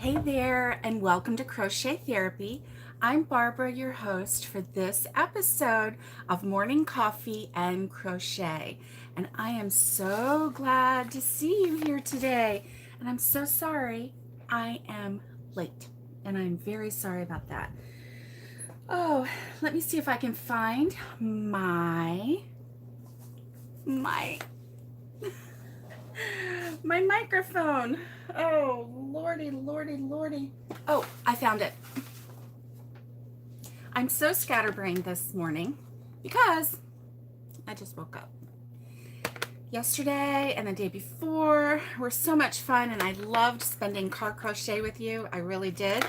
Hey there, and welcome to Crochet Therapy. I'm Barbara, your host for this episode of Morning Coffee and Crochet. And I am so glad to see you here today. And I'm so sorry I am late. And I'm very sorry about that. Oh, let me see if I can find my my microphone. Oh, lordy, lordy, lordy. Oh, I found it. I'm so scatterbrained this morning because I just woke up. Yesterday and the day before were so much fun, and I loved spending car crochet with you. I really did.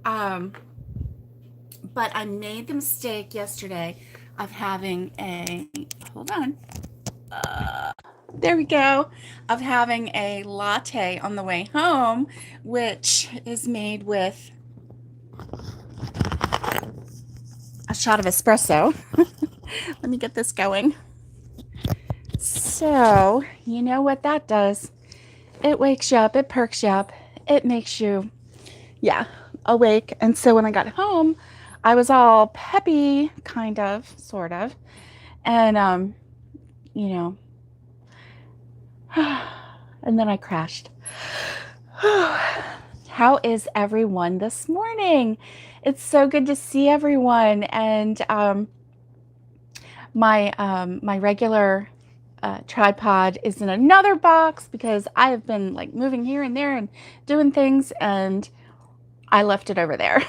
But I made the mistake yesterday of having hold on. There we go. Of having a latte on the way home, which is made with a shot of espresso. Let me get this going. So, you know what that does? It wakes you up, it perks you up, it makes you, awake. And so when I got home, I was all peppy, kind of, sort of. And, you know, and then I crashed. How is everyone this morning? It's so good to see everyone. And my regular tripod is in another box because I have been like moving here and there and doing things, and I left it over there.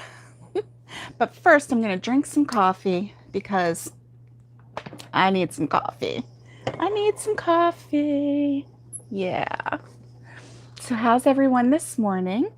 But first I'm going to drink some coffee because I need some coffee. I need some coffee. Yeah. So how's everyone this morning?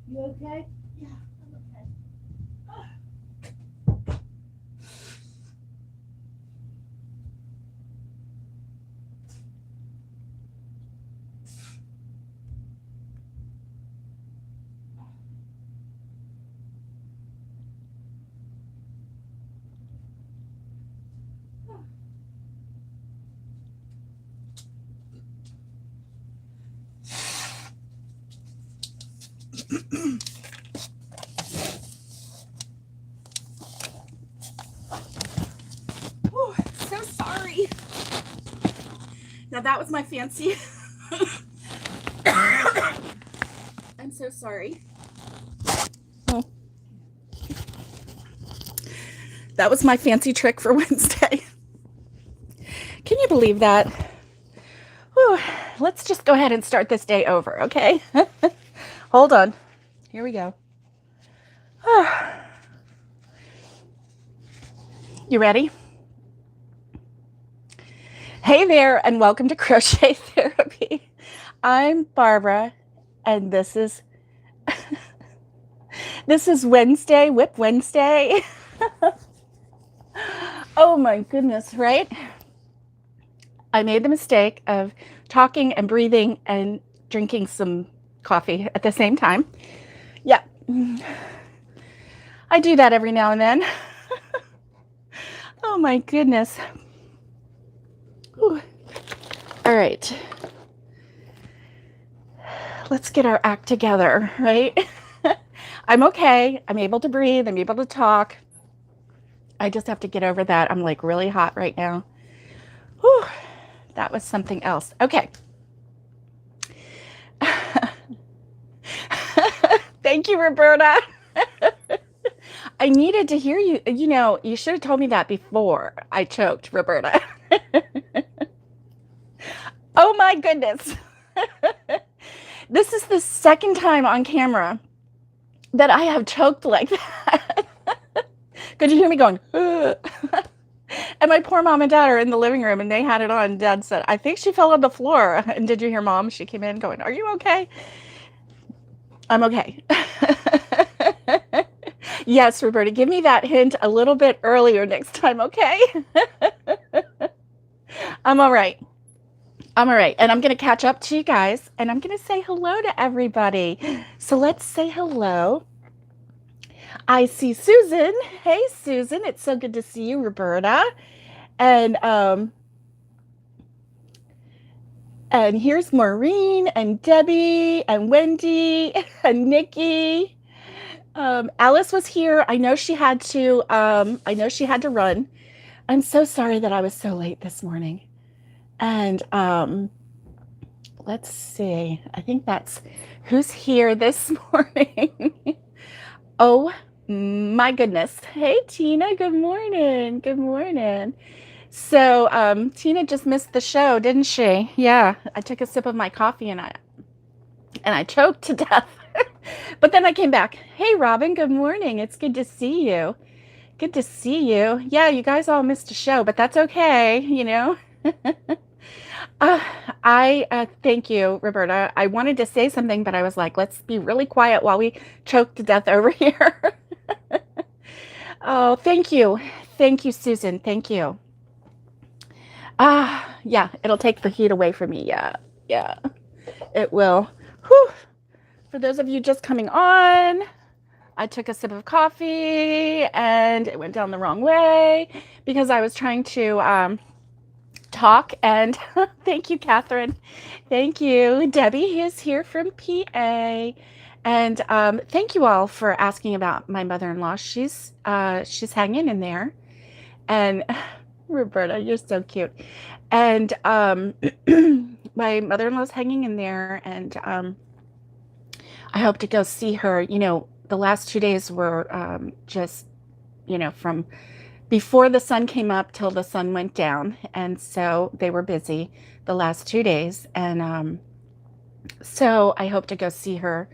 You okay? Yeah, I'm okay. Oh, so sorry. Now that was my fancy. I'm so sorry. Oh. That was my fancy trick for Wednesday. Can you believe that? Whew. Let's just go ahead and start this day over, okay? Hold on. Here we go. You ready? Hey there, and welcome to Crochet Therapy. I'm Barbara, and this is Wednesday, WIP Wednesday. Oh my goodness, right? I made the mistake of talking and breathing and drinking some coffee at the same time. Yeah. I do that every now and then. Oh my goodness. Whew. All right. Let's get our act together, right? I'm okay. I'm able to breathe. I'm able to talk. I just have to get over that. I'm like really hot right now. Whew. That was something else. Okay. Thank you, Roberta. I needed to hear you. You know, you should have told me that before I choked, Roberta. Oh my goodness. This is the second time on camera that I have choked like that. Could you hear me going? And my poor mom and dad are in the living room and they had it on. Dad said, I think she fell on the floor. And did you hear mom? She came in going, are you okay? I'm okay. Yes, Roberta, give me that hint a little bit earlier next time, okay? I'm all right. I'm all right. And I'm going to catch up to you guys and I'm going to say hello to everybody. So let's say hello. I see Susan. Hey, Susan. It's so good to see you, Roberta. And here's Maureen and Debbie and Wendy and Nikki. Alice was here. I know she had to run. I'm so sorry that I was so late this morning. And let's see. I think that's who's here this morning. Oh my goodness. Hey, Tina. Good morning. Good morning. So Tina just missed the show, didn't she? Yeah. I took a sip of my coffee and I choked to death. But then I came back. Hey, Robin. Good morning. It's good to see you. Good to see you. Yeah, you guys all missed a show, but that's okay, you know. I thank you, Roberta. I wanted to say something, but I was like, let's be really quiet while we choke to death over here. Oh, thank you. Thank you, Susan. Thank you. Yeah, it'll take the heat away from me. Yeah, it will. Whew. For those of you just coming on, I took a sip of coffee and it went down the wrong way because I was trying to talk. And thank you, Catherine. Thank you. Debbie is here from PA. And thank you all for asking about my mother-in-law. She's hanging in there. And Roberta, you're so cute. And my mother-in-law's hanging in there. And I hope to go see her. You know, the last 2 days were just, you know, from before the sun came up till the sun went down. And so they were busy the last 2 days. And so I hope to go see her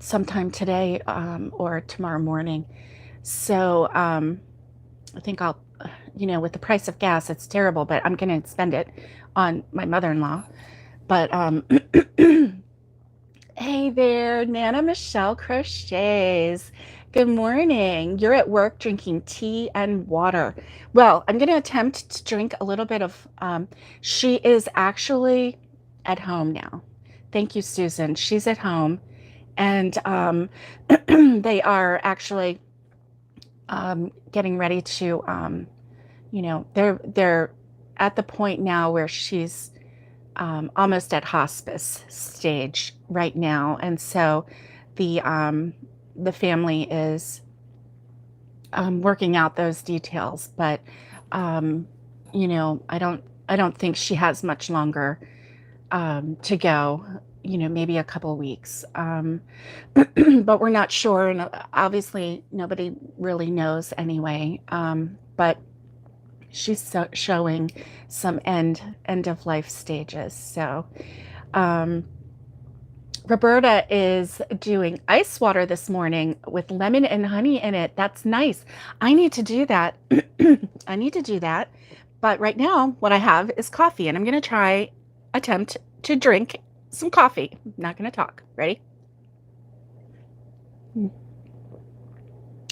sometime today or tomorrow morning. So I think I'll, you know, with the price of gas, it's terrible, but I'm going to spend it on my mother-in-law. But hey there, Nana Michelle Crochets. Good morning. You're at work drinking tea and water. Well, I'm going to attempt to drink a little bit of, she is actually at home now. Thank you, Susan. She's at home and they are actually getting ready to, you know, they're at the point now where she's almost at hospice stage right now. And so the family is working out those details, but you know, I don't think she has much longer to go, you know, maybe a couple weeks. But we're not sure. And obviously nobody really knows anyway. But she's showing some end of life stages. So Roberta is doing ice water this morning with lemon and honey in it. That's nice. I need to do that. I need to do that. But right now, what I have is coffee, and I'm going to try attempt to drink some coffee. I'm not going to talk. Ready?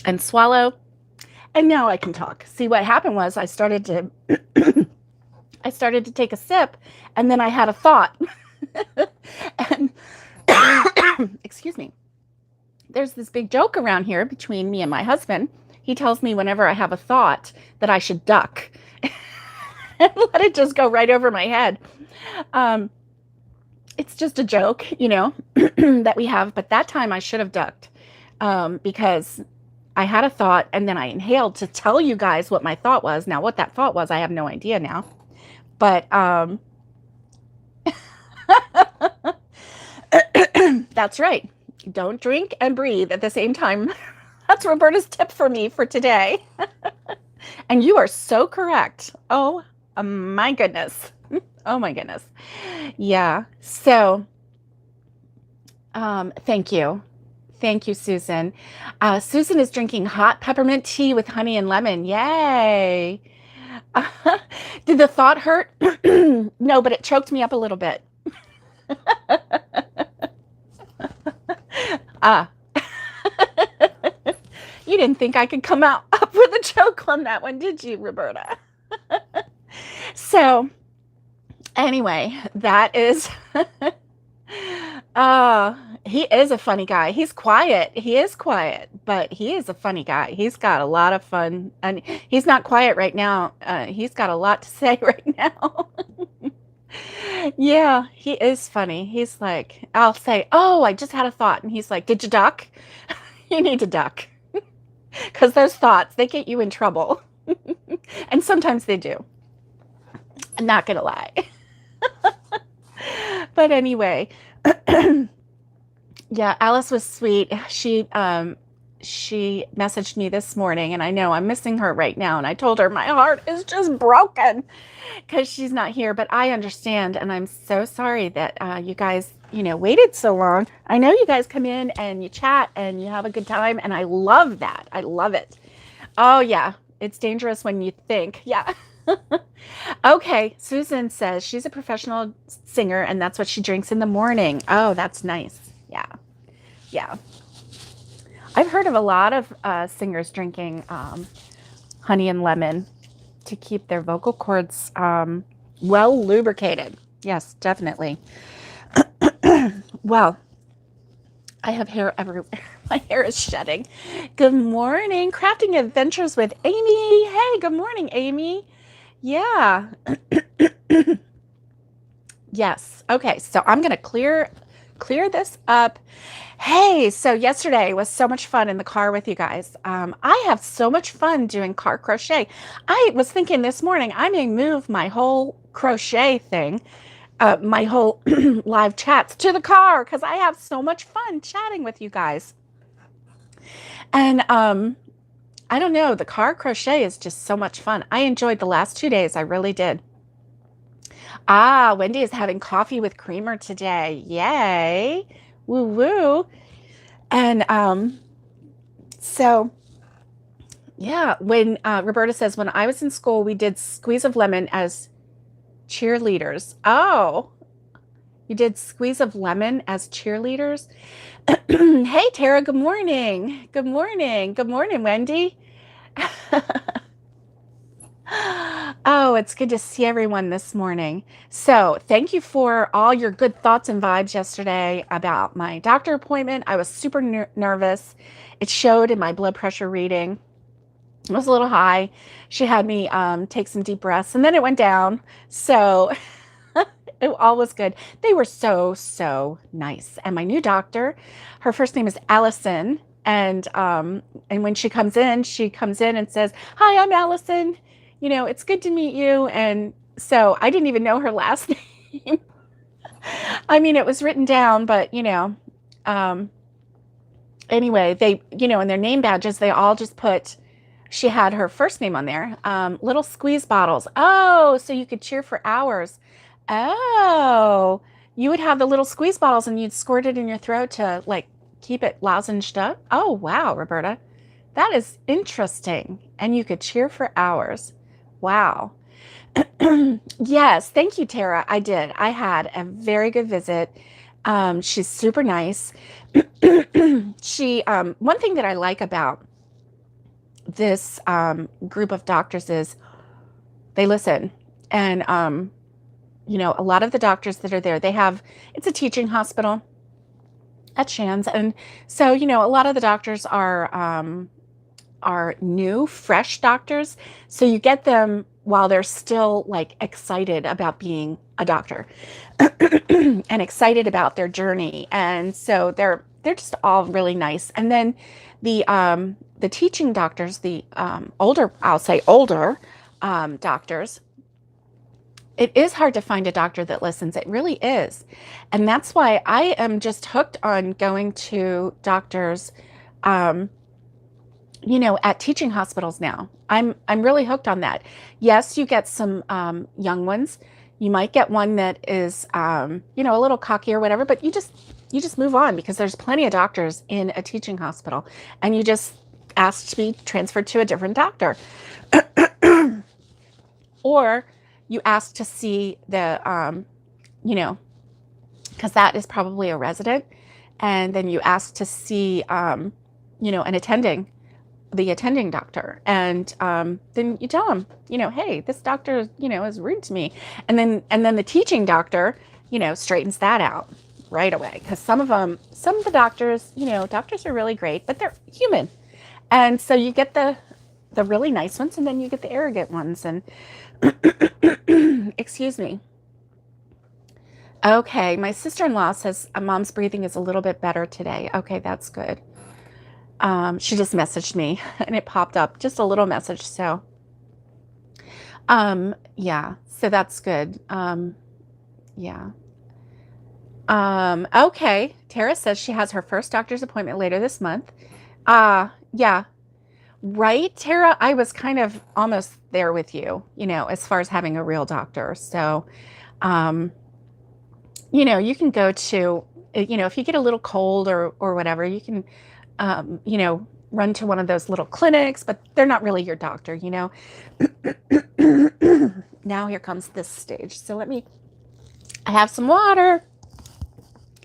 And swallow. And now I can talk. See, what happened was I started to take a sip, and then I had a thought. And excuse me. There's this big joke around here between me and my husband. He tells me whenever I have a thought that I should duck and let it just go right over my head. It's just a joke, that we have. But that time I should have ducked because I had a thought, and then I inhaled to tell you guys what my thought was. Now, what that thought was, I have no idea now. But that's right. Don't drink and breathe at the same time. That's Roberta's tip for me for today. And you are so correct. Oh, my goodness. Oh, my goodness. Yeah. So, thank you. Thank you, Susan. Susan is drinking hot peppermint tea with honey and lemon. Yay. Did the thought hurt? No, but it choked me up a little bit. You didn't think I could come up with a joke on that one, did you, Roberta? So, anyway, that is... he is a funny guy. He's quiet. He is quiet, but he is a funny guy. He's got a lot of fun, and he's not quiet right now. He's got a lot to say right now. Yeah, he is funny. He's like, I'll say, oh, I just had a thought. And he's like, did you duck? You need to duck. Because those thoughts, they get you in trouble. And sometimes they do. I'm not going to lie. But anyway, yeah, Alice was sweet. She messaged me this morning, and I know I'm missing her right now. And I told her my heart is just broken because she's not here. But I understand, and I'm so sorry that you guys, waited so long. I know you guys come in and you chat and you have a good time, and I love that. I love it. Oh yeah, it's dangerous when you think. Yeah. Okay, Susan says she's a professional singer, and that's what she drinks in the morning. Oh, that's nice. Yeah. Yeah. I've heard of a lot of singers drinking honey and lemon to keep their vocal cords well lubricated. Yes, definitely. Well, I have hair everywhere. My hair is shedding. Good morning. Crafting Adventures with Amy. Hey, good morning, Amy. Yeah. Yes. Okay, so I'm going to clear this up. Hey, so yesterday was so much fun in the car with you guys. I have so much fun doing car crochet. I was thinking this morning I may move my whole crochet thing, my whole live chats to the car because I have so much fun chatting with you guys. And I don't know, the car crochet is just so much fun. I enjoyed the last 2 days. I really did. Wendy is having coffee with creamer today. Yay. Woo woo. And so yeah, when Roberta says, when I was in school, we did squeeze of lemon as cheerleaders. Oh, you did squeeze of lemon as cheerleaders? Hey, Tara, good morning. Good morning. Good morning, Wendy. Oh, it's good to see everyone this morning. So thank you for all your good thoughts and vibes yesterday about my doctor appointment. I was super nervous. It showed in my blood pressure reading. It was a little high. She had me take some deep breaths, and then it went down. So it all was good. They were so, so nice. And my new doctor, her first name is Allison. And when she comes in and says, "Hi, I'm Allison. It's good to meet you." And so I didn't even know her last name. I mean, it was written down, but anyway, they, in their name badges, they all just put, she had her first name on there, little squeeze bottles. Oh, so you could cheer for hours. Oh, you would have the little squeeze bottles and you'd squirt it in your throat to like keep it lozenged up. Oh, wow, Roberta, that is interesting. And you could cheer for hours. Wow. Yes, thank you, Tara. I did. I had a very good visit. She's super nice. One thing that I like about this group of doctors is they listen. And, a lot of the doctors that are there, it's a teaching hospital at Shands. And so, a lot of the doctors are new, fresh doctors. So you get them while they're still like excited about being a doctor and excited about their journey. And so they're just all really nice. And then the teaching doctors, the I'll say older doctors, it is hard to find a doctor that listens. It really is. And that's why I am just hooked on going to doctors at teaching hospitals now. I'm really hooked on that. Yes, you get some young ones. You might get one that is a little cocky or whatever, but you just move on because there's plenty of doctors in a teaching hospital, and you just ask to be transferred to a different doctor, or you ask to see the because that is probably a resident, and then you ask to see the attending doctor, and then you tell them, hey, this doctor, is rude to me, and then the teaching doctor, straightens that out right away, because some of the doctors, doctors are really great, but they're human, and so you get the really nice ones, and then you get the arrogant ones, and excuse me. Okay, my sister-in-law says mom's breathing is a little bit better today. Okay, that's good. She just messaged me and it popped up, just a little message. So, yeah, so that's good. Yeah. Okay. Tara says she has her first doctor's appointment later this month. Yeah. Right, Tara? I was kind of almost there with you, as far as having a real doctor. So, you can go to, if you get a little cold or whatever, you can, run to one of those little clinics, but they're not really your doctor, Now here comes this stage. So I have some water.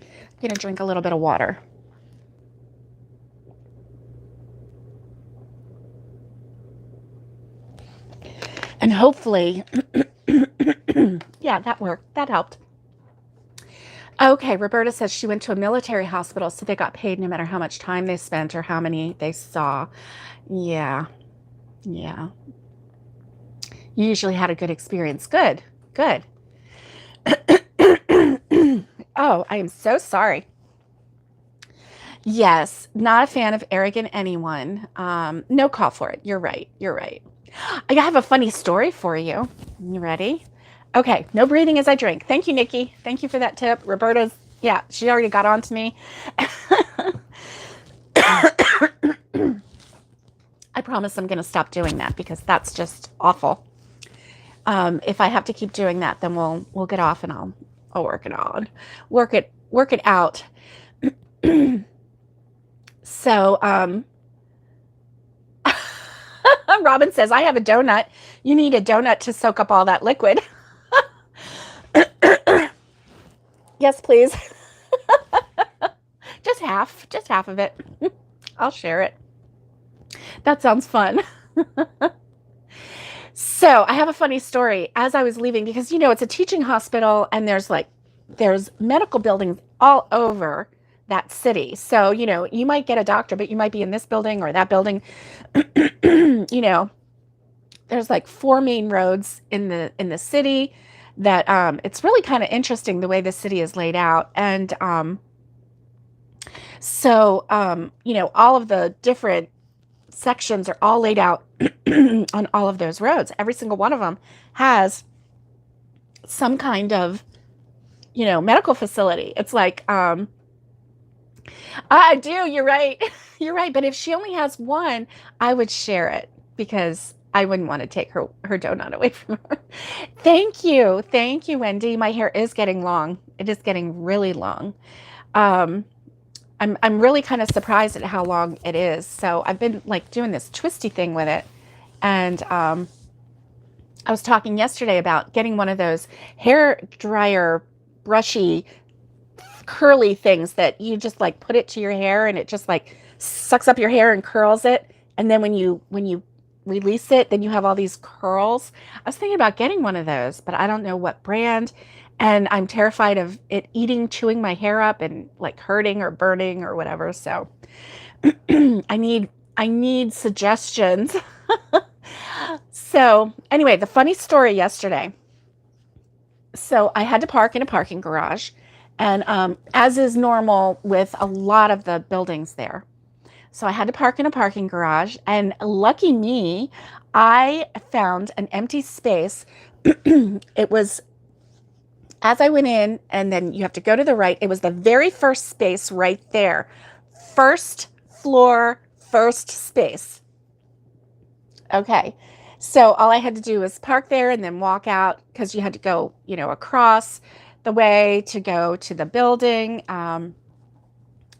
I'm going to drink a little bit of water. And hopefully, yeah, that worked. That helped. Okay, Roberta says she went to a military hospital, so they got paid no matter how much time they spent or how many they saw. Yeah. You usually had a good experience. Good. Oh, I am so sorry. Yes, not a fan of arrogant anyone. No call for it. You're right. I have a funny story for you. You ready? Okay, no breathing as I drink. Thank you, Nikki. Thank you for that tip. Roberta's, yeah, she already got on to me. I promise I'm going to stop doing that because that's just awful. If I have to keep doing that, then we'll get off and I'll work it on. Work it out. So, Robin says, I have a donut. You need a donut to soak up all that liquid. Yes, please. Just half of it. I'll share it. That sounds fun. So I have a funny story as I was leaving, because, it's a teaching hospital and there's medical buildings all over that city. So, you might get a doctor, but you might be in this building or that building. There's 4 main roads in the city that it's really kind of interesting the way the city is laid out. And so all of the different sections are all laid out on all of those roads. Every single one of them has some kind of medical facility. It's like I do, you're right. You're right. But if she only has one, I would share it because I wouldn't want to take her donut away from her. Thank you, Wendy. My hair is getting long. It is getting really long. I'm really kind of surprised at how long it is. So I've been doing this twisty thing with it, and I was talking yesterday about getting one of those hair dryer brushy curly things that you just like put it to your hair and it just like sucks up your hair and curls it. And then when you release it, then you have all these curls. I was thinking about getting one of those, but I don't know what brand. And I'm terrified of it chewing my hair up and like hurting or burning or whatever. So I need suggestions. So anyway, the funny story yesterday. So I had to park in a parking garage, and as is normal with a lot of the buildings there. So I had to park in a parking garage, and lucky me, I found an empty space. It was as I went in, and then you have to go to the right. It was the very first space right there. First floor, first space. Okay. So all I had to do was park there and then walk out because you had to go, across the way to go to the building.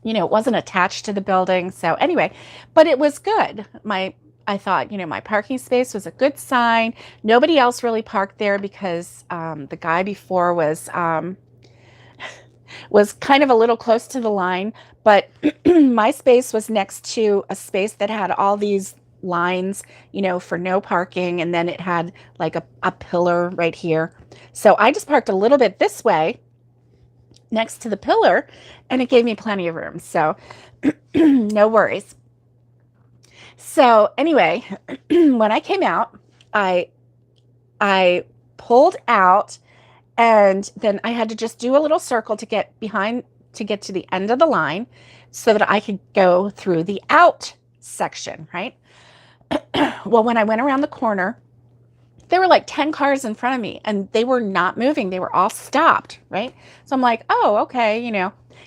It wasn't attached to the building. So anyway, but it was good. I thought, my parking space was a good sign. Nobody else really parked there because the guy before was kind of a little close to the line, but my space was next to a space that had all these lines, for no parking. And then it had like a pillar right here. So I just parked a little bit this way next to the pillar and it gave me plenty of room. So no worries. So anyway, when I came out, I pulled out and then I had to just do a little circle to get to the end of the line so that I could go through the out section, right? Well, when I went around the corner, there were like 10 cars in front of me and they were not moving. They were all stopped, right? So I'm like, oh, okay,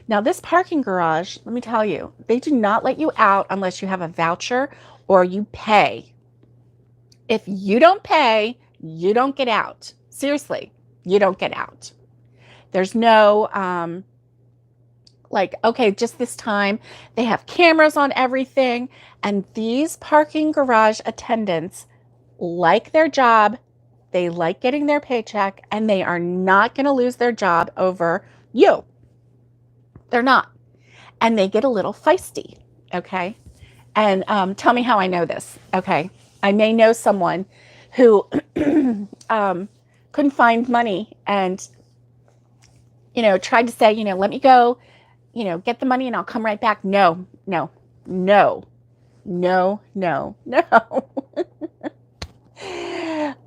Now this parking garage, let me tell you, they do not let you out unless you have a voucher or you pay. If you don't pay, you don't get out. Seriously, you don't get out. There's no, okay, just this time they have cameras on everything. And these parking garage attendants like their job. They like getting their paycheck and they are not going to lose their job over you. They're not. And they get a little feisty. Okay. And tell me how I know this. Okay. I may know someone who couldn't find money and, tried to say, let me go, get the money and I'll come right back. No, no, no, no, no, no.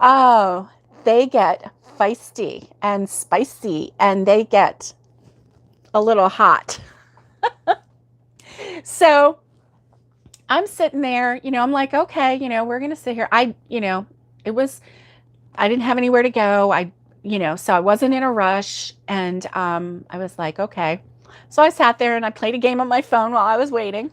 Oh, they get feisty and spicy and they get a little hot. So I'm sitting there, I'm like, okay, we're going to sit here. I didn't have anywhere to go. So I wasn't in a rush. And I was like, okay. So I sat there and I played a game on my phone while I was waiting.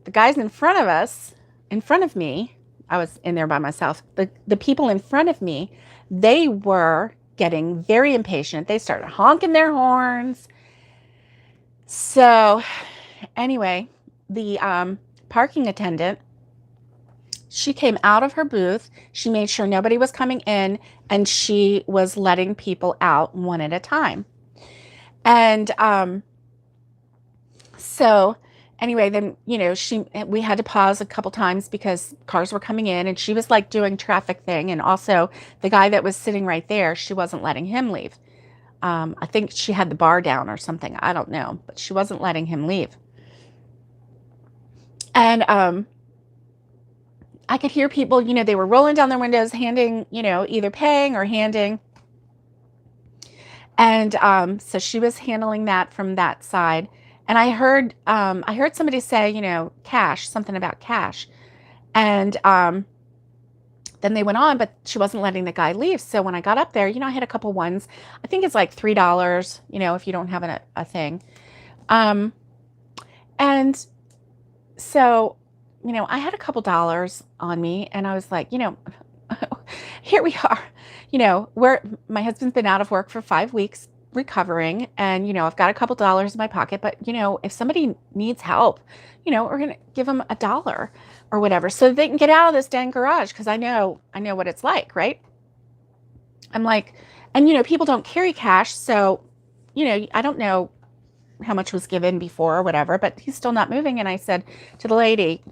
The guys in front of me, I was in there by myself. The people in front of me, they were getting very impatient. They started honking their horns. So anyway, the parking attendant, she came out of her booth. She made sure nobody was coming in and she was letting people out one at a time. And so anyway, then, we had to pause a couple times because cars were coming in and she was like doing traffic thing. And also the guy that was sitting right there, she wasn't letting him leave. I think she had the bar down or something. I don't know, but she wasn't letting him leave. And I could hear people, they were rolling down their windows, handing, either paying or handing. And so she was handling that from that side. And I heard somebody say, cash, something about cash. And then they went on, but she wasn't letting the guy leave. So when I got up there, I had a couple ones. I think it's like $3, if you don't have a thing. And so, I had a couple dollars on me and I was like, here we are, where my husband's been out of work for 5 weeks. recovering and, I've got a couple dollars in my pocket, but, if somebody needs help, we're going to give them $1 or whatever so they can get out of this dang garage. Cause I know what it's like, right? I'm like, and, people don't carry cash. So, I don't know how much was given before or whatever, but he's still not moving. And I said to the lady,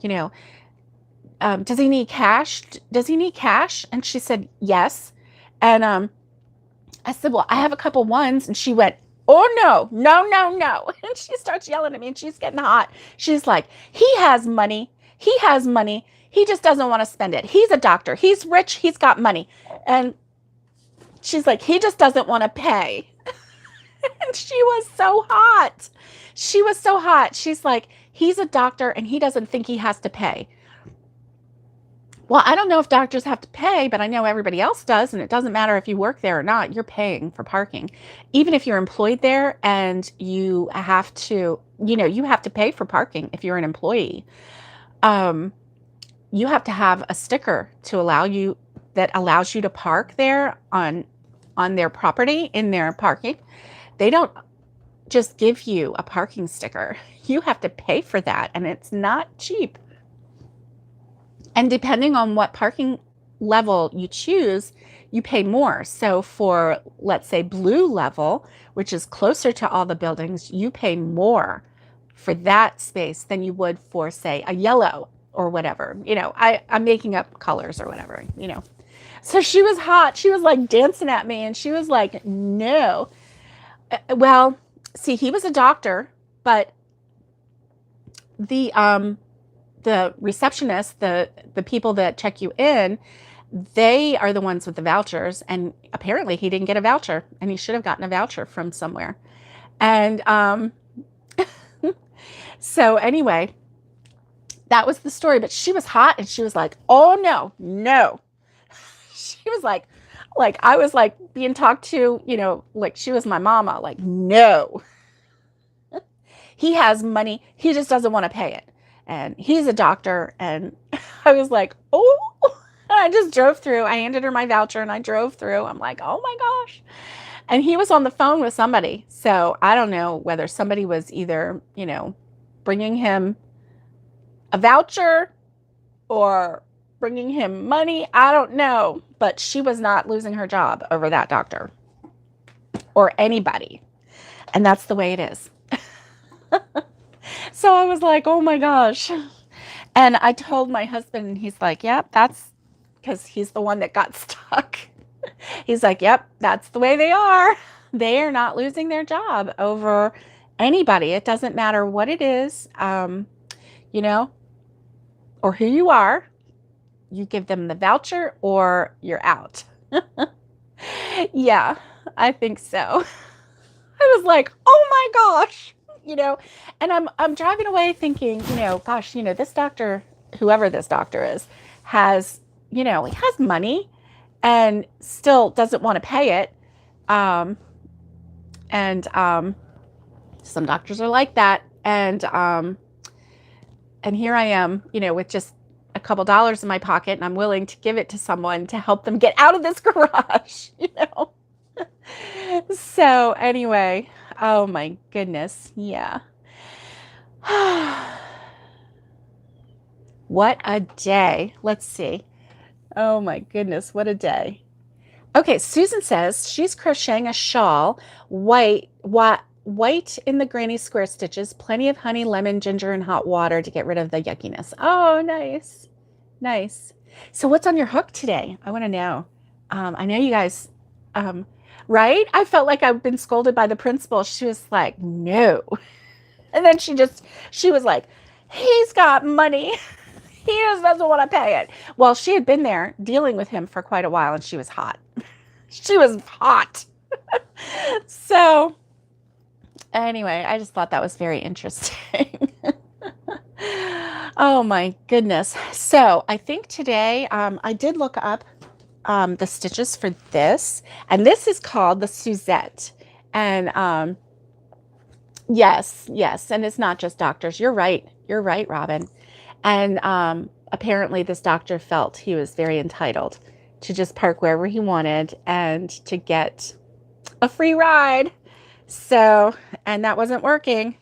does he need cash? Does he need cash? And she said, yes. And, I said, well, I have a couple ones. And she went, oh, no, no, no, no. And she starts yelling at me and she's getting hot. She's like, he has money. He has money. He just doesn't want to spend it. He's a doctor. He's rich. He's got money. And she's like, he just doesn't want to pay. And she was so hot. She was so hot. She's like, he's a doctor and he doesn't think he has to pay. Well, I don't know if doctors have to pay, but I know everybody else does. And it doesn't matter if you work there or not, you're paying for parking. Even if you're employed there and you have to, you have to pay for parking if you're an employee. You have to have a sticker to allows you to park there on their property in their parking. They don't just give you a parking sticker. You have to pay for that, and it's not cheap. And depending on what parking level you choose, you pay more. So for, let's say, blue level, which is closer to all the buildings, you pay more for that space than you would for, say, a yellow or whatever. I'm making up colors or whatever, So she was hot. She was like dancing at me and she was like, no. Well, see, he was a doctor, but the receptionist, the people that check you in, they are the ones with the vouchers. And apparently he didn't get a voucher and he should have gotten a voucher from somewhere. And so anyway, that was the story. But she was hot and she was like, oh, no, no. She was like I was like being talked to, like she was my mama, like, no. He has money. He just doesn't want to pay it. And he's a doctor. And I was like, oh, and I just drove through. I handed her my voucher and I drove through. I'm like, oh my gosh. And he was on the phone with somebody. So I don't know whether somebody was either, bringing him a voucher or bringing him money. I don't know. But she was not losing her job over that doctor or anybody. And that's the way it is. So I was like, oh my gosh. And I told my husband, and he's like, yep, that's because he's the one that got stuck. He's like, yep, that's the way they are. They are not losing their job over anybody. It doesn't matter what it is, or who you are. You give them the voucher or you're out. Yeah, I think so. I was like, oh my gosh. And I'm driving away thinking, gosh, this doctor, whoever this doctor is, has, he has money and still doesn't want to pay it. Some doctors are like that. And here I am, with just a couple dollars in my pocket and I'm willing to give it to someone to help them get out of this garage, So anyway, oh my goodness. Yeah. What a day. Let's see. Oh my goodness. What a day. Okay. Susan says she's crocheting a shawl, white in the granny square stitches, plenty of honey, lemon, ginger, and hot water to get rid of the yuckiness. Oh, nice. Nice. So what's on your hook today? I want to know. I know you guys, right? I felt like I've been scolded by the principal. She was like, no. And then she was like, he's got money. He just doesn't want to pay it. Well, she had been there dealing with him for quite a while and she was hot. She was hot. So anyway, I just thought that was very interesting. Oh my goodness. So I think today I did look up the stitches for this, and this is called the Suzette. And yes, and it's not just doctors. You're right, Robin. And apparently this doctor felt he was very entitled to just park wherever he wanted and to get a free ride. So, and that wasn't working.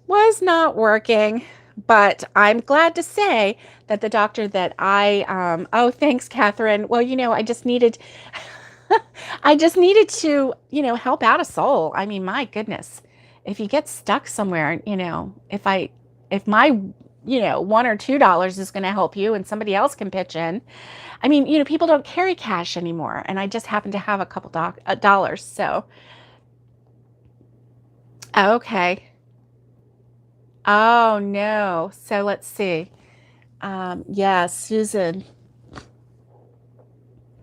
Was not working. But I'm glad to say that the doctor that oh, thanks, Catherine. Well, I just needed, I just needed to, help out a soul. I mean, my goodness, if you get stuck somewhere, if my, $1 or $2 is going to help you and somebody else can pitch in. I mean, people don't carry cash anymore. And I just happen to have a couple dollars. So, okay. Oh, no. So let's see. Yeah, Susan,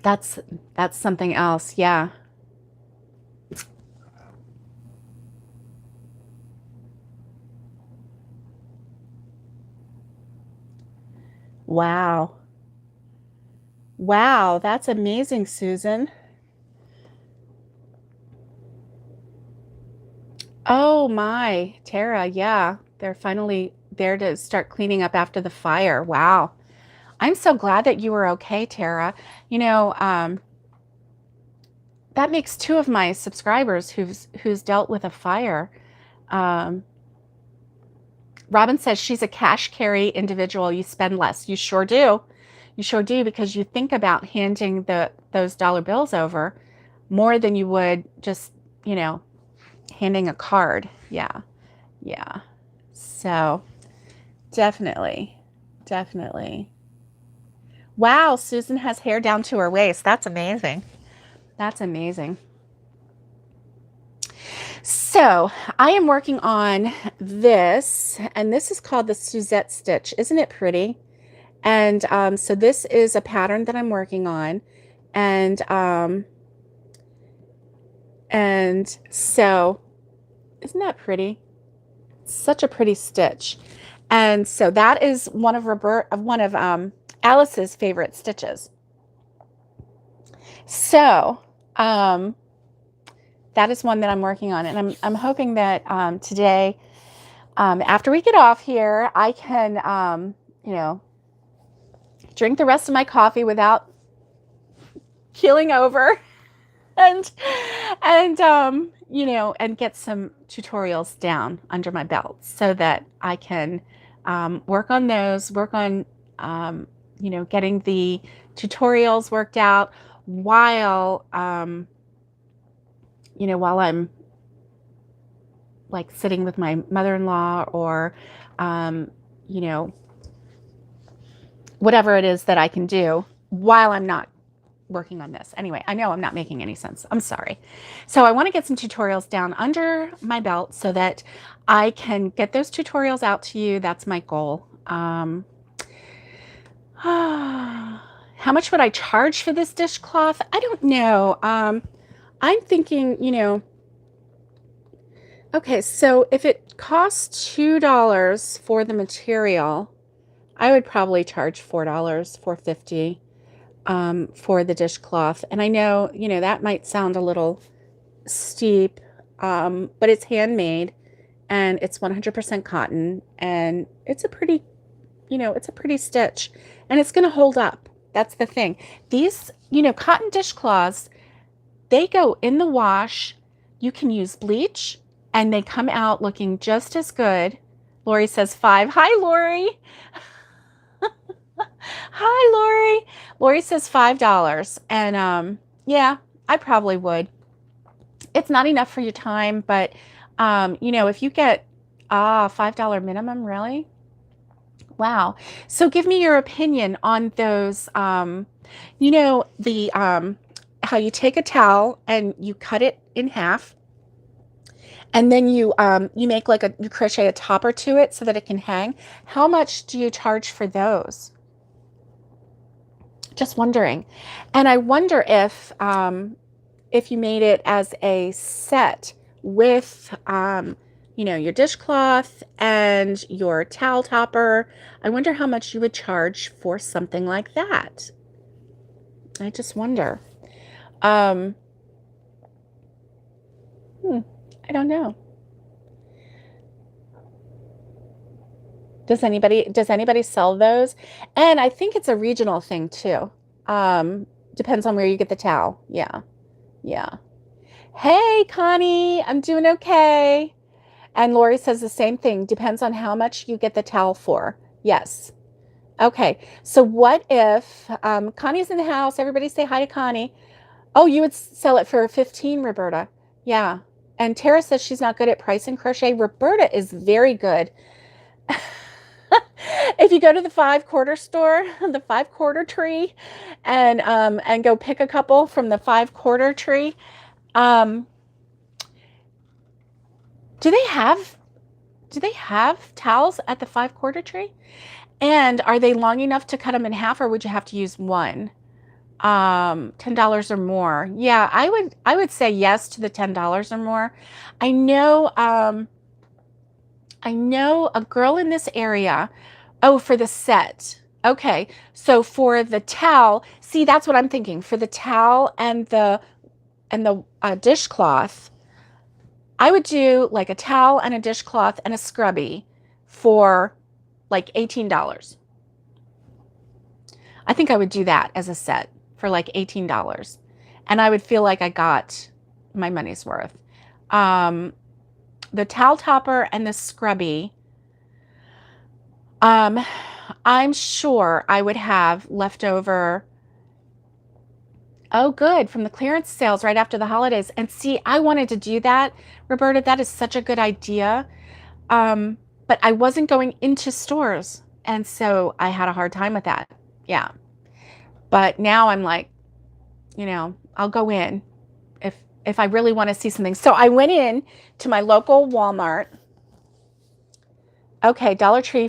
that's something else. Yeah. Wow. Wow, that's amazing, Susan. Oh my, Tara, yeah. They're finally there to start cleaning up after the fire. Wow. I'm so glad that you were okay, Tara. You know, um, that makes two of my subscribers who's dealt with a fire. Um, Robin says she's a cash carry individual. You spend less. You sure do. You sure do because you think about handing those dollar bills over more than you would just, you know, handing a card. Yeah. Yeah. So definitely. Definitely. Wow, Susan has hair down to her waist. That's amazing. That's amazing. So I am working on this, and this is called the Suzette stitch. Isn't it pretty? And so this is a pattern that I'm working on. And so isn't that pretty? Such a pretty stitch. And so that is one of Alice's favorite stitches. So that is one that I'm working on, and I'm hoping that today, after we get off here, I can drink the rest of my coffee without keeling over, and and get some tutorials down under my belt so that I can work on those, work on getting the tutorials worked out while while I'm like sitting with my mother-in-law or whatever it is that I can do while I'm not working on this. Anyway, I know I'm not making any sense. I'm sorry. So I want to get some tutorials down under my belt so that I can get those tutorials out to you. That's my goal. How much would I charge for this dishcloth? I don't know. I'm thinking, okay, so if it costs $2 for the material, I would probably charge $4, $4.50 for the dishcloth. And I know, that might sound a little steep, but it's handmade and it's 100% cotton and it's a pretty, it's a pretty stitch and it's going to hold up. That's the thing. These, cotton dishcloths, they go in the wash. You can use bleach and they come out looking just as good. Lori says 5. Hi, Lori. Hi, Lori. Lori says $5. And yeah, I probably would. It's not enough for your time, but if you get $5 minimum, really? Wow. So give me your opinion on those, the how you take a towel and you cut it in half. And then you make you crochet a topper to it so that it can hang. How much do you charge for those? Just wondering. And I wonder if you made it as a set with your dishcloth and your towel topper. I wonder how much you would charge for something like that. I just wonder. I don't know. Does anybody sell those? And I think it's a regional thing too. Depends on where you get the towel. Yeah. Yeah. Hey, Connie, I'm doing okay. And Lori says the same thing. Depends on how much you get the towel for. Yes. Okay. So what if Connie's in the house? Everybody say hi to Connie. Oh, you would sell it for 15, Roberta. Yeah. And Tara says she's not good at price and crochet. Roberta is very good. If you go to the 5 quarter store, the 5 quarter tree, and go pick a couple from the 5 quarter tree, um, do they have towels at the 5 quarter tree? And are they long enough to cut them in half, or would you have to use one? $10 or more. Yeah, I would say yes to the $10 or more. I know I know a girl in this area. Oh, for the set. Okay. So for the towel, see, that's what I'm thinking. For the towel and the dishcloth, I would do like a towel and a dishcloth and a scrubby for like $18. I think I would do that as a set for like $18. And I would feel like I got my money's worth. The towel topper and the scrubby, I'm sure I would have leftover. Oh, good. From the clearance sales right after the holidays. And see, I wanted to do that, Roberta. That is such a good idea. But I wasn't going into stores. And so I had a hard time with that. Yeah. But now I'm like, I'll go in if I really want to see something. So I went in to my local Walmart. Okay, Dollar Tree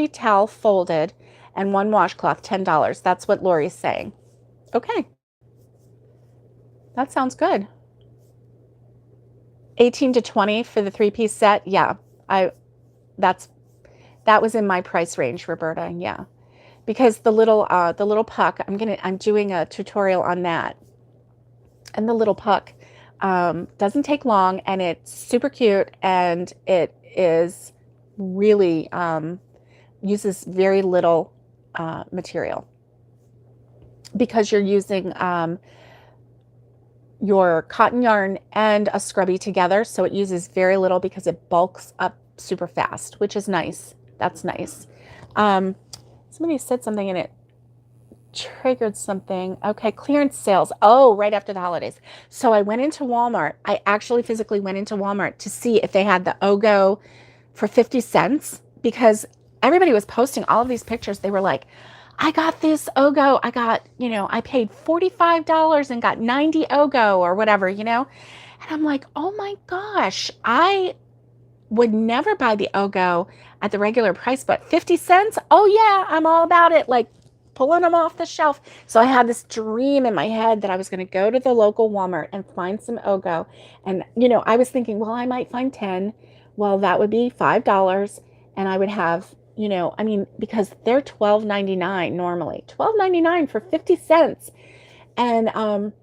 towel folded and one washcloth, $10. That's what Lori's saying. Okay. That sounds good. 18 to 20 for the 3-piece set. Yeah. That was in my price range, Roberta. Yeah. Because the little puck, I'm doing a tutorial on that. And the little puck doesn't take long, and it's super cute, and it is really uses very little material because you're using your cotton yarn and a scrubby together, so it uses very little because it bulks up super fast, which is nice. That's nice. Somebody said something and it triggered something. Okay, clearance sales. Oh, right after the holidays. So I went into Walmart. I actually physically went into Walmart to see if they had the Ogo for 50 cents because everybody was posting all of these pictures. They were like, I got this Ogo. I paid $45 and got 90 Ogo or whatever, And I'm like, oh my gosh, I would never buy the Ogo at the regular price, but 50 cents? Oh yeah, I'm all about it. Like pulling them off the shelf. So I had this dream in my head that I was going to go to the local Walmart and find some Ogo. And, I was thinking, well, I might find 10. Well, that would be $5. And I would have, because they're $12.99 normally. $12.99 for 50 cents. And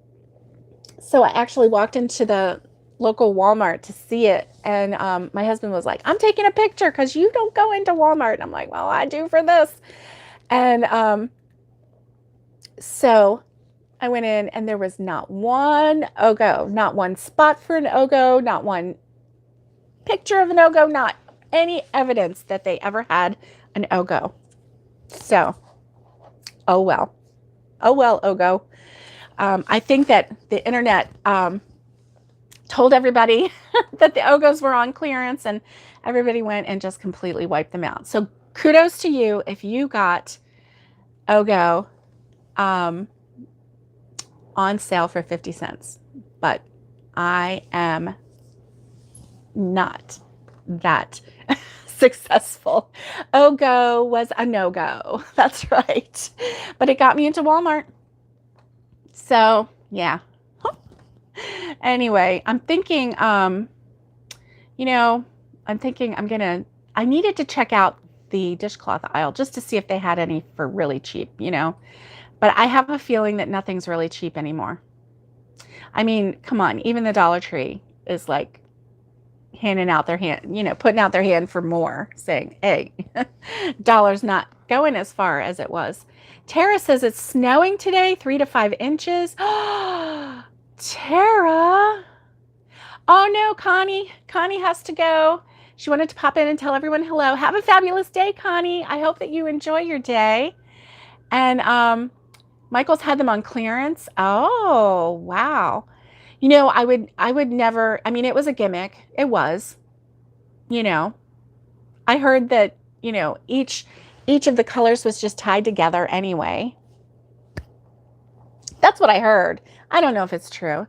so I actually walked into the local Walmart to see it. And my husband was like, I'm taking a picture because you don't go into Walmart. And I'm like, well, I do for this. And so I went in and there was not one Ogo, not one spot for an Ogo, not one picture of an Ogo, not any evidence that they ever had an Ogo. So, oh well. Oh well, Ogo. I think that the internet told everybody that the Ogos were on clearance and everybody went and just completely wiped them out. So kudos to you if you got Ogo on sale for 50 cents. But I am not that successful. Ogo was a no-go. That's right. But it got me into Walmart. So, yeah. Anyway, I'm thinking, I needed to check out the dishcloth aisle just to see if they had any for really cheap, But I have a feeling that nothing's really cheap anymore. I mean, come on, even the Dollar Tree is like handing out their hand, putting out their hand for more, saying, hey, dollar's not going as far as it was. Tara says it's snowing today, 3 to 5 inches. Tara. Oh no, Connie. Connie has to go. She wanted to pop in and tell everyone hello. Have a fabulous day, Connie. I hope that you enjoy your day. And Michael's had them on clearance. Oh, wow. You know, I would never, I mean, it was a gimmick. It was, you know. I heard that, you know, each of the colors was just tied together anyway. That's what I heard. I don't know if it's true.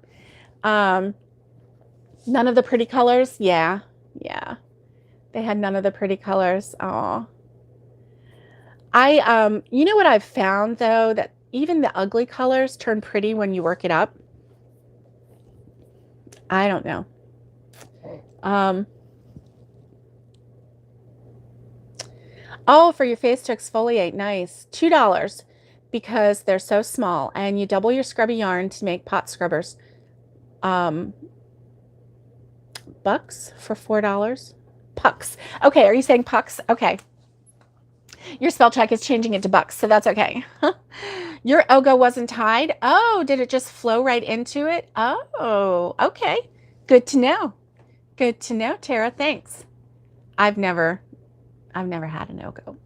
None of the pretty colors. Yeah. Yeah. They had none of the pretty colors. Oh. You know what I've found though, that even the ugly colors turn pretty when you work it up. I don't know. Oh, for your face to exfoliate. Nice. $2 because they're so small, and you double your scrubby yarn to make pot scrubbers. Bucks for $4. Pucks. Okay, are you saying pucks? Okay. Your spell check is changing it to bucks, so that's okay. Your Ogo wasn't tied? Oh, did it just flow right into it? Oh, okay. Good to know. Good to know, Tara. Thanks. I've never had an Ogo.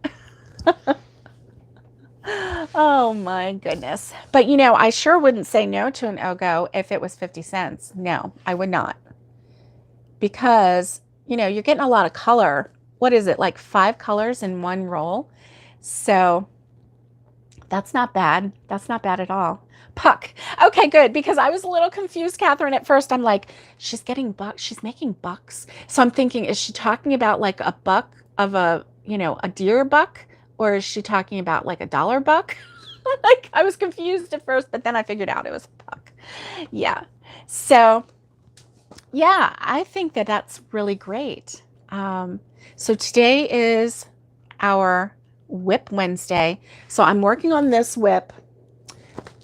Oh my goodness. But you know, I sure wouldn't say no to an Ogo if it was 50 cents. No, I would not. Because, you know, you're getting a lot of color. What is it, like 5 colors in one roll? So that's not bad. That's not bad at all. Puck. Okay, good. Because I was a little confused, Catherine, at first. I'm like, she's getting bucks. She's making bucks. So I'm thinking, is she talking about like a buck of a, you know, a deer buck? Or is she talking about like a dollar buck? Like, I was confused at first, but then I figured out it was a buck. Yeah. So yeah, I think that that's really great. So today is our WIP Wednesday. So I'm working on this WIP.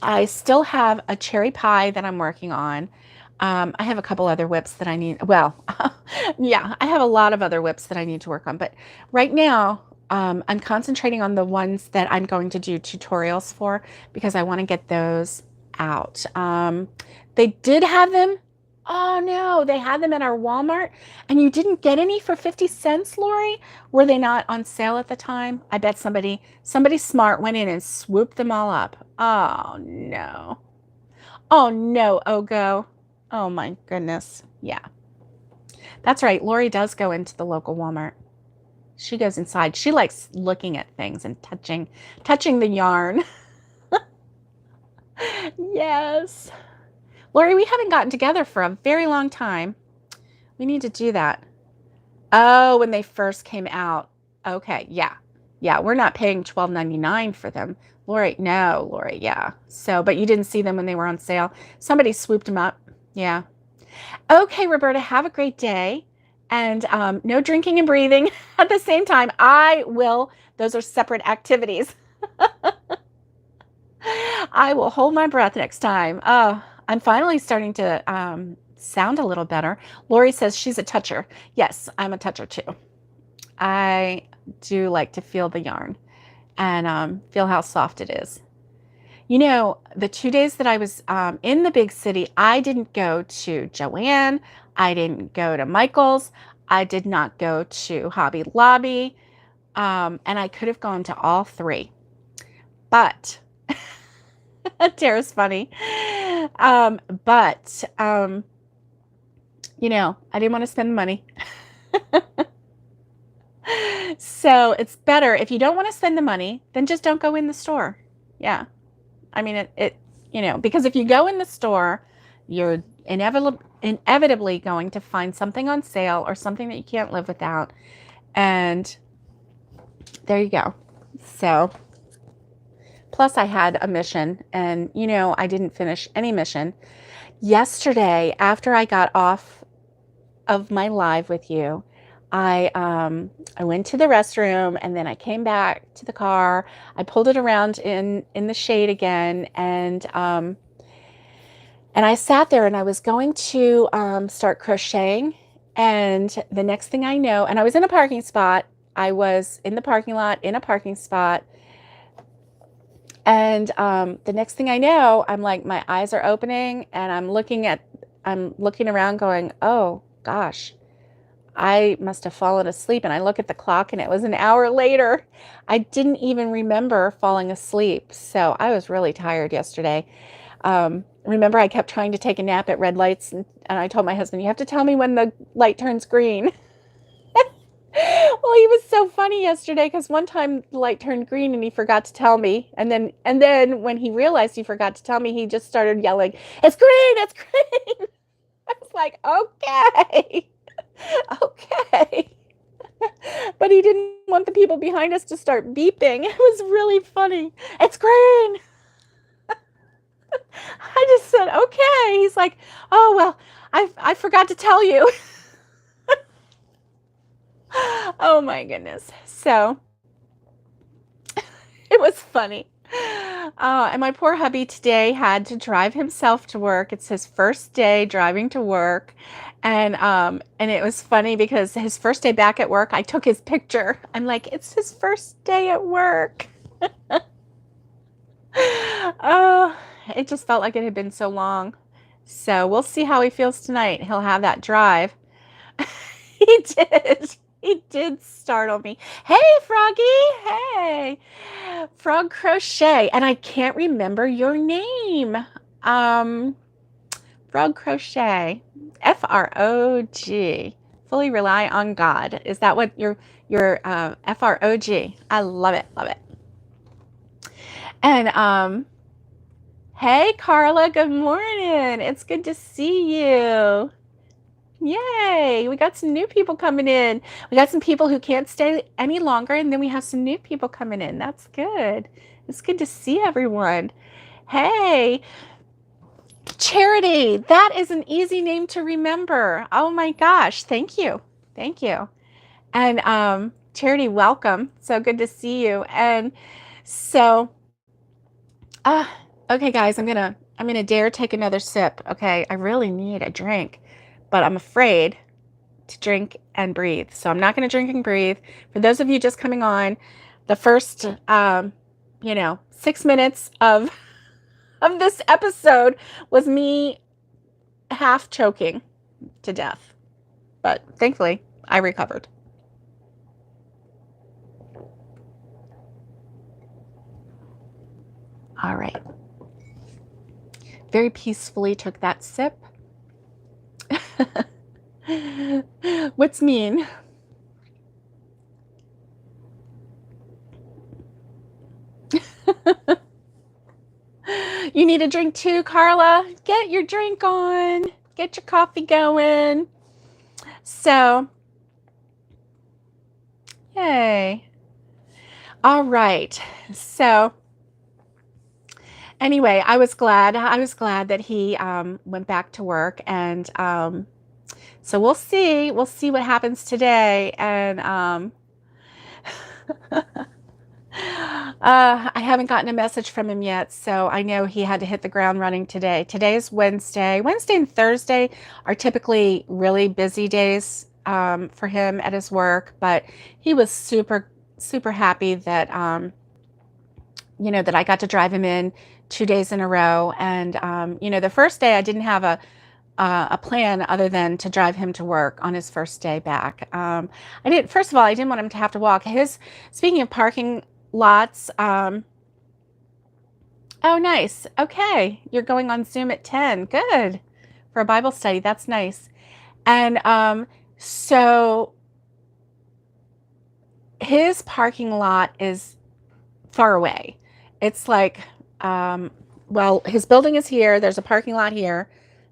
I still have a cherry pie that I'm working on. I have a couple other WIPs that I need. Well, yeah, I have a lot of other WIPs that I need to work on. But right now, I'm concentrating on the ones that I'm going to do tutorials for because I want to get those out. They did have them. Oh no, they had them at our Walmart and you didn't get any for 50 cents, Lori? Were they not on sale at the time? I bet somebody smart went in and swooped them all up. Oh no. Oh no, Ogo. Oh my goodness. Yeah. That's right. Lori does go into the local Walmart. She goes inside. She likes looking at things and touching the yarn. Yes. Lori, we haven't gotten together for a very long time. We need to do that. Oh, when they first came out. Okay, yeah. Yeah, we're not paying $12.99 for them. Lori, no, Lori, yeah. So, but you didn't see them when they were on sale. Somebody swooped them up. Yeah. Okay, Roberta, have a great day. And no drinking and breathing at the same time. I will. Those are separate activities. I will hold my breath next time. Oh, I'm finally starting to sound a little better. Lori says she's a toucher. Yes, I'm a toucher too. I do like to feel the yarn and feel how soft it is. You know, the 2 days that I was in the big city, I didn't go to Joann. I didn't go to Michael's. I did not go to Hobby Lobby. And I could have gone to all 3. But Tara's funny. You know, I didn't want to spend the money. So it's better if you don't want to spend the money, then just don't go in the store. Yeah. I mean, you know, because if you go in the store, you're inevitably going to find something on sale or something that you can't live without. And there you go. So, plus I had a mission and, you know, I didn't finish any mission. Yesterday, after I got off of my live with you, I went to the restroom and then I came back to the car. I pulled it around in the shade again and I sat there and I was going to start crocheting. And the next thing I know, and I was in a parking spot. I was in the parking lot in a parking spot. And the next thing I know, I'm like, my eyes are opening and I'm looking around going, oh gosh, I must have fallen asleep. And I look at the clock and it was an hour later. I didn't even remember falling asleep. So I was really tired yesterday. Remember, I kept trying to take a nap at red lights, and I told my husband, you have to tell me when the light turns green. Well, he was so funny yesterday because one time the light turned green and he forgot to tell me. And then when he realized he forgot to tell me, he just started yelling, it's green, it's green. I was like, okay, okay. But he didn't want the people behind us to start beeping. It was really funny. It's green. I just said, okay. He's like, oh, well, I forgot to tell you. Oh my goodness. So it was funny. And my poor hubby today had to drive himself to work. It's his first day driving to work. And it was funny because his first day back at work, I took his picture. I'm like, it's his first day at work. Oh, it just felt like it had been so long. So we'll see how he feels tonight. He'll have that drive. He did. He did startle me. Hey, Froggy. Hey. Frog Crochet. And I can't remember your name. Frog Crochet. Frog. Fully rely on God. Is that what your Frog? I love it. Love it. And hey, Carla. Good morning. It's good to see you. Yay, we got some new people coming in. We got some people who can't stay any longer, and then we have some new people coming in. That's good. It's good to see everyone. Hey, Charity, that is an easy name to remember. Oh my gosh, thank you. Thank you. And Charity, welcome. So good to see you. And so okay guys, I'm gonna dare take another sip. Okay, I really need a drink, but I'm afraid to drink and breathe. So I'm not going to drink and breathe. For those of you just coming on, the first, 6 minutes of this episode was me half choking to death. But thankfully, I recovered. All right. Very peacefully took that sip. What's mean? You need a drink too, Carla? Get your drink on. Get your coffee going. So, yay. All right. So, anyway, I was glad that he went back to work, and so we'll see what happens today. And I haven't gotten a message from him yet, so I know he had to hit the ground running today. Today is Wednesday. Wednesday and Thursday are typically really busy days for him at his work, but he was super happy that that I got to drive him in 2 days in a row. And the first day I didn't have a plan other than to drive him to work on his first day back. First of all, I didn't want him to have to walk. Speaking of parking lots, oh, nice. Okay. You're going on Zoom at 10. Good. For a Bible study. That's nice. And so his parking lot is far away. It's like, his building is here. There's a parking lot here.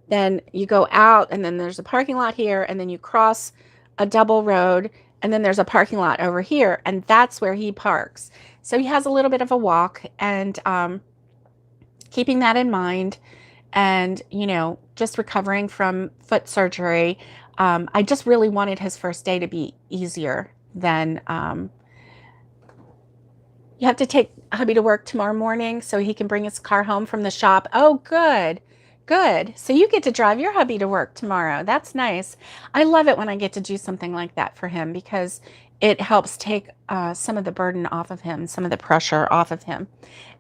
Then you go out, and then there's a parking lot here, and then you cross a double road, and then there's a parking lot over here, and that's where he parks. So he has a little bit of a walk, and keeping that in mind, and just recovering from foot surgery, I just really wanted his first day to be easier than you have to take hubby to work tomorrow morning so he can bring his car home from the shop. Oh, good. Good. So you get to drive your hubby to work tomorrow. That's nice. I love it when I get to do something like that for him because it helps take some of the burden off of him, some of the pressure off of him.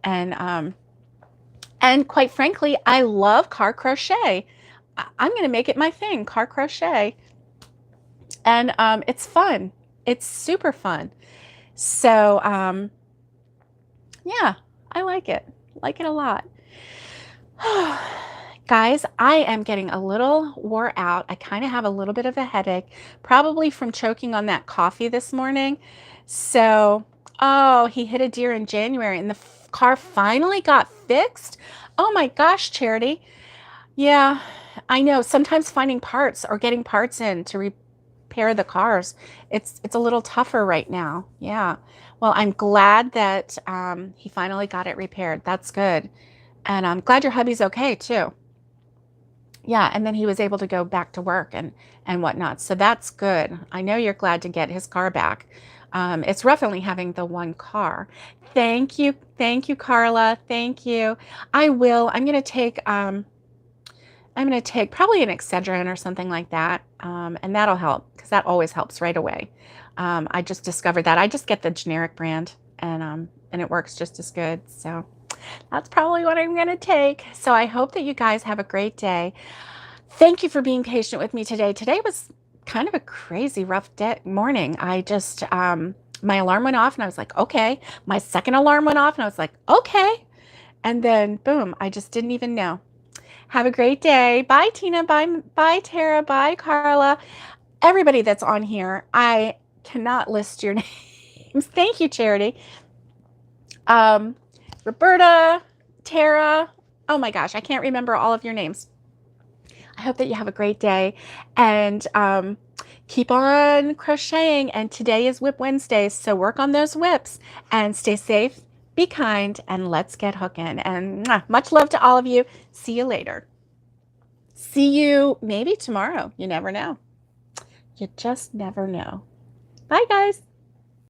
And quite frankly, I love car crochet. I'm going to make it my thing, car crochet. And it's fun. It's super fun. So yeah, I like it. Like it a lot. Guys, I am getting a little wore out. I kind of have a little bit of a headache, probably from choking on that coffee this morning. So, oh, he hit a deer in January and the car finally got fixed. Oh my gosh, Charity. Yeah, I know. Sometimes finding parts or getting parts in to repair the cars, it's a little tougher right now. Yeah. Well, I'm glad that he finally got it repaired. That's good. And I'm glad your hubby's okay too. Yeah, and then he was able to go back to work and whatnot. So that's good. I know you're glad to get his car back. It's rough only having the one car. Thank you, Carla. Thank you. I will. I'm gonna take probably an Excedrin or something like that, and that'll help because that always helps right away. I just discovered that. I just get the generic brand, and it works just as good. So that's probably what I'm gonna take. So I hope that you guys have a great day. Thank you for being patient with me today. Today was kind of a crazy, rough morning. I just my alarm went off, and I was like, okay. My second alarm went off, and I was like, okay. And then boom, I just didn't even know. Have a great day. Bye, Tina. Bye, Tara. Bye, Carla. Everybody that's on here, I cannot list your names. Thank you, Charity. Roberta, Tara. Oh my gosh, I can't remember all of your names. I hope that you have a great day and keep on crocheting. And today is WIP Wednesday, so work on those WIPs and stay safe. Be kind, and let's get hooking. And much love to all of you. See you later. See you maybe tomorrow. You never know. You just never know. Bye, guys.